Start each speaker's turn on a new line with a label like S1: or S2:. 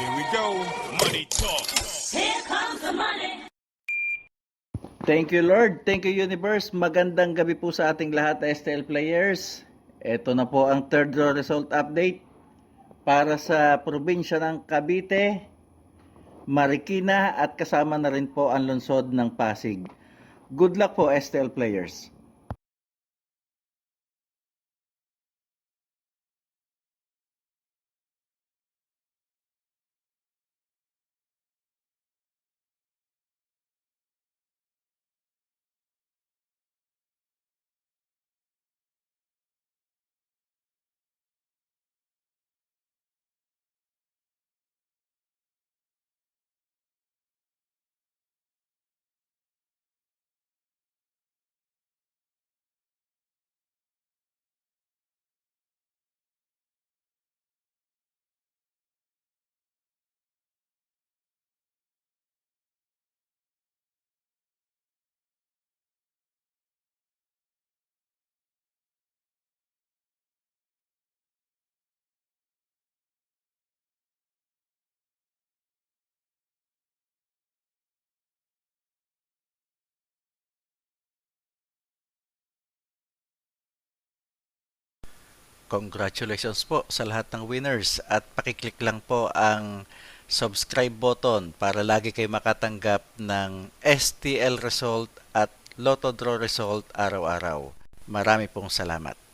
S1: Here we go. Money talk.
S2: Here comes the money.
S3: Thank you Lord, thank you Universe. Magandang gabi po sa ating lahat STL players. Ito na po ang third draw result update para sa probinsya ng Cavite, Marikina at kasama na rin po ang lungsod ng Pasig. Good luck po STL players. Congratulations po sa lahat ng winners at pakiclick lang po ang subscribe button para lagi kayo makatanggap ng STL result at Lotto Draw result araw-araw. Marami pong salamat.